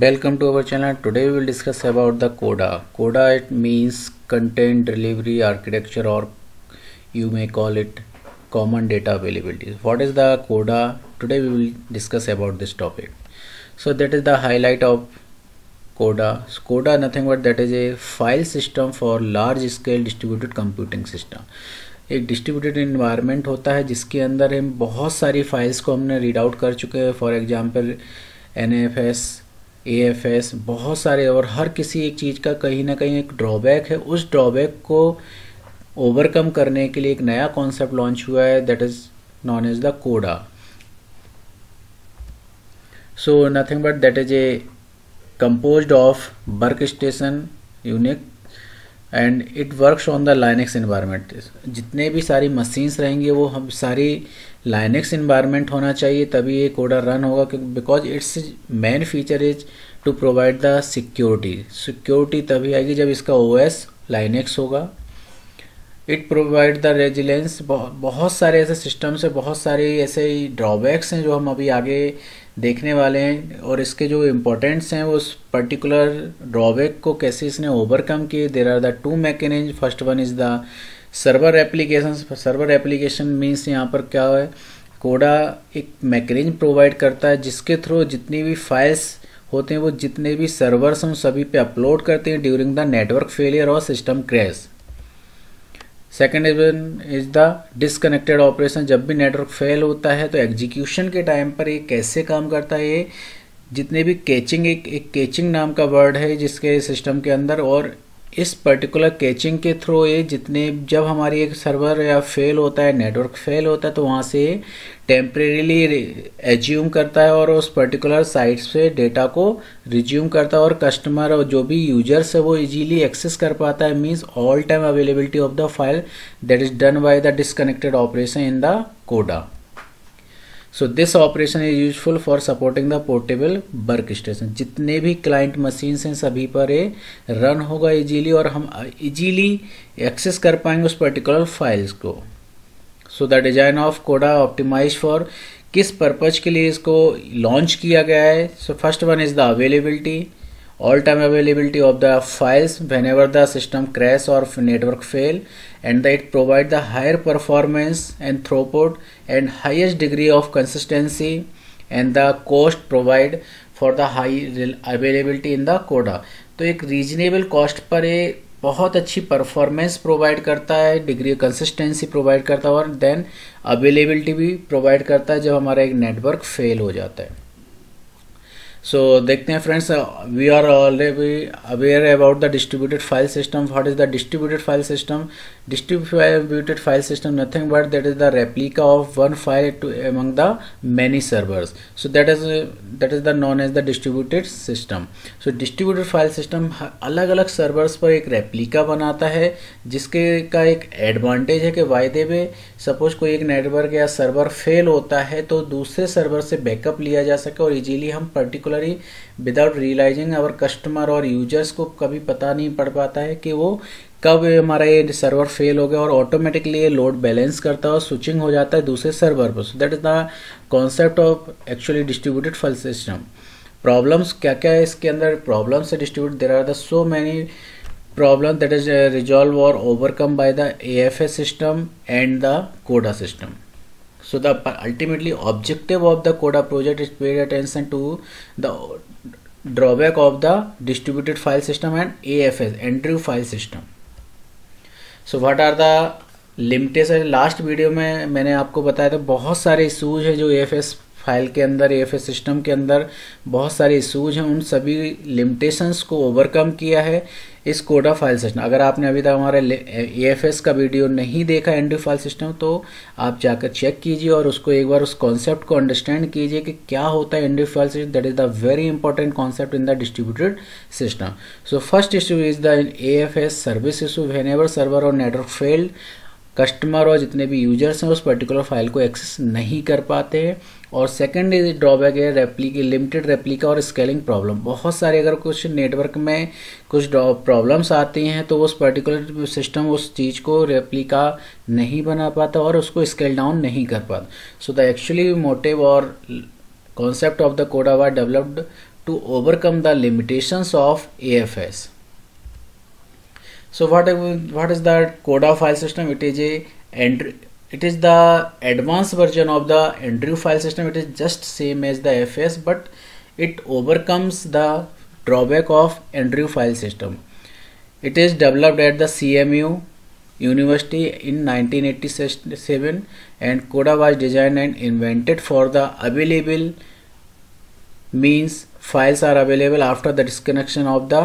Welcome to our channel. Today we will discuss about the CODA. CODA, it means Content Delivery Architecture, or you may call it Common Data Availability. What is the CODA? Today we will discuss about this topic. So that is the highlight of CODA. So CODA nothing but that is a file system for large scale distributed computing system. एक distributed environment होता है जिसके अंदर हम बहुत सारी files को हमने रीड आउट कर चुके हैं. फॉर एग्जांपल NFS, AFS, बहुत सारे, और हर किसी एक चीज़ का कहीं ना कहीं एक ड्रॉबैक है. उस ड्रॉबैक को ओवरकम करने के लिए एक नया कॉन्सेप्ट लॉन्च हुआ है, that is known as the Coda. So nothing but that is a composed of work station unique and it works on the Linux environment. जितने भी सारी मशीन्स रहेंगी वो हम सारी लाइनेक्स इन्वायरमेंट होना चाहिए, तभी ये कोडा रन होगा. Because its main feature is to provide the security तभी आएगी जब इसका OS लाइनेक्स होगा. It provide the resilience. बहुत सारे ऐसे सिस्टम्स है, बहुत सारे ऐसे ड्रॉबैक्स हैं जो हम अभी आगे देखने वाले हैं, और इसके जो इम्पोर्टेंट्स हैं वो उस पर्टिकुलर ड्रॉबैक को कैसे इसने ओवरकम किए. There are the two mechanism. First one is the server application. Server application means यहाँ पर क्या है, कोडा एक मैकेनिज्म प्रोवाइड करता है जिसके थ्रू जितनी भी फाइल्स होते हैं वो जितने भी सर्वर्स हैं सभी पे अपलोड करते हैं ड्यूरिंग द नेटवर्क फेलियर और system crash. Second is the disconnected operation. जब भी नेटवर्क फेल होता है तो एग्जीक्यूशन के टाइम पर ये कैसे काम करता है, ये जितने भी कैचिंग, एक कैचिंग नाम का वर्ड है जिसके सिस्टम के अंदर, और इस पर्टिकुलर कैचिंग के थ्रू ये जितने, जब हमारी एक सर्वर या फेल होता है, नेटवर्क फेल होता है, तो वहाँ से टेम्परेरीली एज्यूम करता है और उस पर्टिकुलर साइट से डेटा को रिज्यूम करता है, और कस्टमर और जो भी यूजर्स है वो इजीली एक्सेस कर पाता है. Means all time availability of the file that is done by the disconnected operation in the Coda. So this operation is useful for supporting the portable work station. जितने भी client machines हैं सभी पर ये run होगा easily, और हम easily access कर पाएंगे उस पर्टिकुलर फाइल्स को. सो द डिजाइन ऑफ कोडा ऑप्टिमाइज फॉर, किस पर्पज के लिए इसको लॉन्च किया गया है. So first one is the availability, all time availability of the files whenever the system crash or network fail, and that it provide the higher performance and throughput and highest degree of consistency, and the cost provide for the high availability in the coda. तो एक reasonable cost per ये बहुत अच्छी performance provide करता है, degree consistency provide करता है, और देन अवेलेबिलिटी भी प्रोवाइड करता है जब हमारा एक नेटवर्क फेल हो जाता है. सो देखते हैं friends, we are already aware about the distributed file system. What is the distributed file system? Distributed file system nothing but that is the replica of one file to among the many servers. So that is the known as the distributed system. So distributed file system अलग अलग servers पर एक replica बनाता है, जिसके का एक advantage है कि वायदे में सपोज कोई एक नेटवर्क या सर्वर फेल होता है तो दूसरे सर्वर से बैकअप लिया जा सके, और इजीली हम particularly without realising our customer और यूजर्स को कभी पता नहीं पड़ पाता है कि वो कब हमारा ये सर्वर फेल हो गया, और ऑटोमेटिकली ये लोड बैलेंस करता है और स्विचिंग हो जाता है दूसरे सर्वर पर. So that is the concept of actually distributed file system. Problems क्या क्या है इसके अंदर? प्रॉब्लम्स से distribute there are the so many problem that is resolved or overcome by the AFS system and the CODA system. So the ultimately objective of the CODA project is pay attention to the drawback of the distributed file system and AFS, Andrew file system. So what are the limitations? Last video में मैंने आपको बताया था बहुत सारे issues है जो AFS file के अंदर, AFS सिस्टम के अंदर बहुत सारे इशूज हैं. उन सभी लिमिटेशंस को ओवरकम किया है इस कोडा फाइल सिस्टम. अगर आपने अभी तक हमारे AFS का वीडियो नहीं देखा एंड्रॉइड फाइल सिस्टम, तो आप जाकर चेक कीजिए और उसको एक बार उस कॉन्सेप्ट को अंडरस्टैंड कीजिए कि क्या होता है Android file system. That is the very important concept in the distributed system. So first issue is the AFS service issue. Whenever server और नेटवर्क फेल्ड, कस्टमर और जितने भी यूजर्स हैं उस पर्टिकुलर फाइल को एक्सेस नहीं कर पाते हैं. और सेकंड इज ड्रॉबैक है लिमिटेड रेप्लिका और स्केलिंग प्रॉब्लम. बहुत सारे अगर कुछ नेटवर्क में कुछ प्रॉब्लम्स आती हैं तो उस पर्टिकुलर सिस्टम उस चीज़ को रेप्लिका नहीं बना पाता और उसको स्केल डाउन नहीं कर पाता. सो द एक्चुअली मोटिव और concept of the CODA was developed to overcome the limitations of AFS. So what is the CODA file system? It is the advanced version of the Andrew file system. It is just same as the FS, but it overcomes the drawback of Andrew file system. It is developed at the CMU University in 1987, and CODA was designed and invented for the available means files are available after the disconnection of the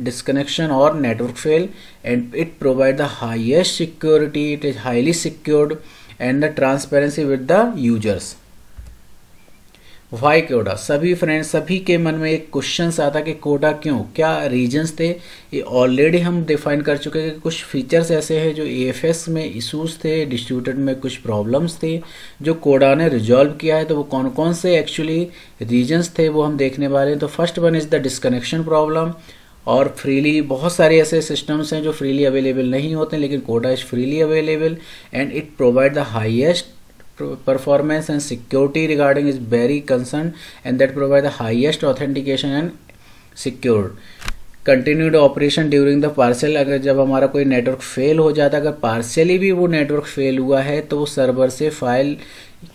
disconnection or network fail, and it provides the highest security. It is highly secured and the transparency with the users. Why Coda? सभी friends, सभी के मन में एक question आता कि कोडा क्यों, क्या रीजंस थे? ये ऑलरेडी हम डिफाइन कर चुके हैं कि कुछ फीचर्स ऐसे हैं जो एएफएस में इशूज थे, डिस्ट्रीब्यूटेड में कुछ प्रॉब्लम्स थे जो कोडा ने रिजॉल्व किया है। तो वो कौन कौन से एक्चुअली रीजंस थे वो हम देखने वाले हैं। तो first one is the disconnection problem, और फ्रीली बहुत सारे ऐसे सिस्टम्स हैं जो फ्रीली अवेलेबल नहीं होते, लेकिन कोडा is freely available and it provide the highest performance and security regarding is very concerned, and that provide the highest authentication and secured continued operation during the partial। अगर जब हमारा कोई नेटवर्क फेल हो जाता है, अगर पार्शियली भी वो नेटवर्क फेल हुआ है तो वो सर्वर से फाइल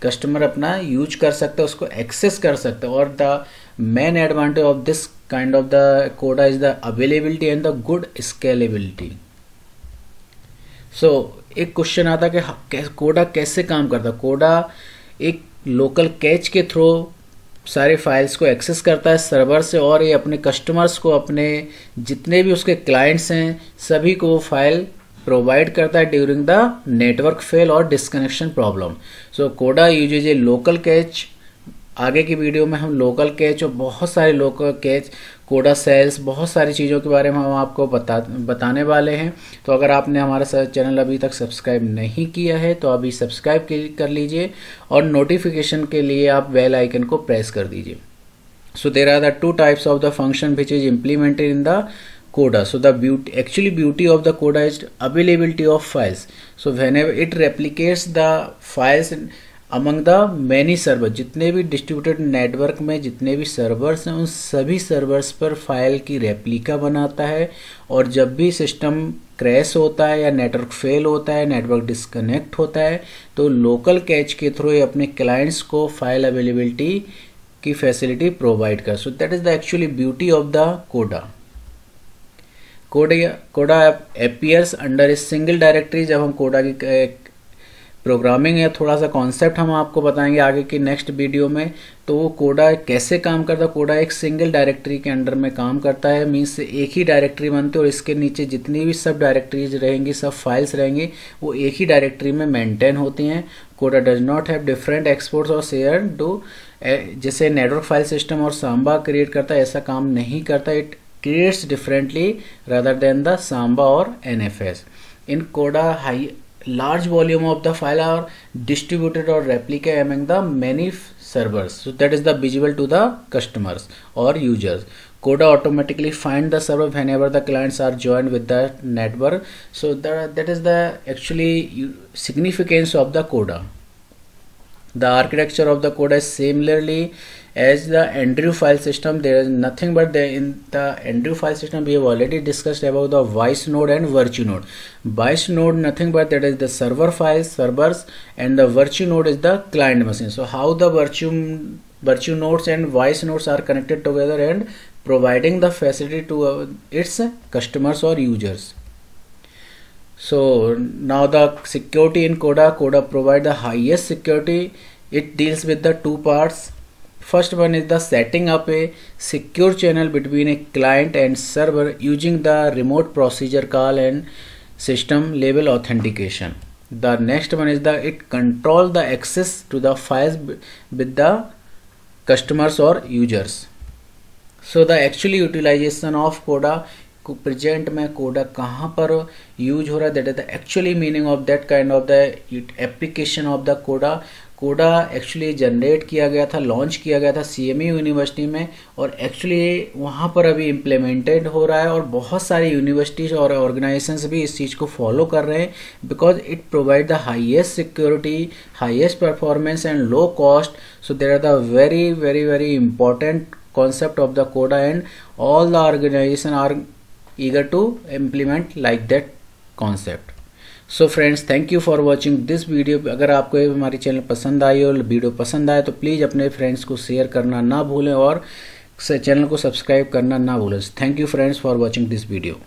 कस्टमर अपना यूज कर सकता है, उसको एक्सेस कर सकता है। और the main advantage of this kind of the Coda is the availability and the good scalability. So एक क्वेश्चन आता कि कोडा कैसे काम करता। कोडा एक लोकल कैच के थ्रू सारे फाइल्स को एक्सेस करता है सर्वर से, और ये अपने कस्टमर्स को, अपने जितने भी उसके क्लाइंट्स हैं सभी को वो फाइल प्रोवाइड करता है ड्यूरिंग द नेटवर्क फेल और डिस्कनेक्शन प्रॉब्लम। सो कोडा यूजेज ए लोकल कैच। आगे की वीडियो में हम लोकल कैच और बहुत सारे लोकल कैच, कोडा सेल्स, बहुत सारी चीज़ों के बारे में हम आपको बताने वाले हैं। तो अगर आपने हमारा चैनल अभी तक सब्सक्राइब नहीं किया है तो अभी सब्सक्राइब कर लीजिए, और नोटिफिकेशन के लिए आप बेल आइकन को प्रेस कर दीजिए। So there are the two types of the function which is implemented in the Coda. So the beauty of the coda is availability of files. So whenever it replicates the files among the many servers, जितने भी distributed network में जितने भी servers हैं उन सभी servers पर file की रेप्लिका बनाता है, और जब भी सिस्टम क्रैश होता है या नेटवर्क फेल होता है, नेटवर्क डिस्कनेक्ट होता है, तो लोकल कैच के थ्रू ये अपने क्लाइंट्स को फाइल अवेलेबिलिटी की फैसिलिटी प्रोवाइड कर। सो that is the actually beauty of the कोडा। कोडा appears under a single directory. जब हम कोडा की प्रोग्रामिंग या थोड़ा सा कॉन्सेप्ट हम आपको बताएंगे आगे की नेक्स्ट वीडियो में, तो वो कोडा कैसे काम करता है। कोडा एक सिंगल डायरेक्टरी के अंडर में काम करता है, मीन्स एक ही डायरेक्टरी बनती है और इसके नीचे जितनी भी सब डायरेक्टरीज रहेंगी, सब फाइल्स रहेंगी, वो एक ही डायरेक्टरी में मेंटेन होती हैं। कोडा does not have different exports और शेयर टू, जैसे नेटवर्क फाइल सिस्टम और सांबा क्रिएट करता है ऐसा काम नहीं करता। It creates differently rather than the Samba or NFS. In Coda, large volume of the file are distributed or replicated among the many servers. So that is the visible to the customers or users. Coda automatically find the server whenever the clients are joined with the network. So that is the actually significance of the Coda. The architecture of the Coda is similarly as the Andrew file system. There is nothing but in the Andrew file system we have already discussed about the voice node and virtue node. Voice node nothing but that is the servers, and the virtue node is the client machine. So how the virtue nodes and voice nodes are connected together and providing the facility to its customers or users. So now the security in Coda provide the highest security. It deals with the two parts. First one is the setting up a secure channel between a client and server using the remote procedure call and system level authentication. The next one is it control the access to the files with the customers or users. So the actually utilization of Coda present में कोडा कहाँ पर use हो रहा है, that is the actually meaning of that kind of the application of the कोडा। कोडा actually generate किया गया था, लॉन्च किया गया था CMU यूनिवर्सिटी में, और एक्चुअली वहाँ पर अभी इम्प्लीमेंटेड हो रहा है, और बहुत सारी यूनिवर्सिटीज और ऑर्गेनाइजेशंस भी इस चीज़ को फॉलो कर रहे हैं, because it provide the highest security, highest performance and low cost. So there are the very very very important concept of the CODA and all the organization are eager to implement like that concept. So friends, thank you for watching this video. अगर आपको ये हमारी channel पसंद आई और video पसंद आए तो please अपने फ्रेंड्स को शेयर करना ना भूलें और चैनल को सब्सक्राइब करना ना भूलें. Thank you friends for watching this video.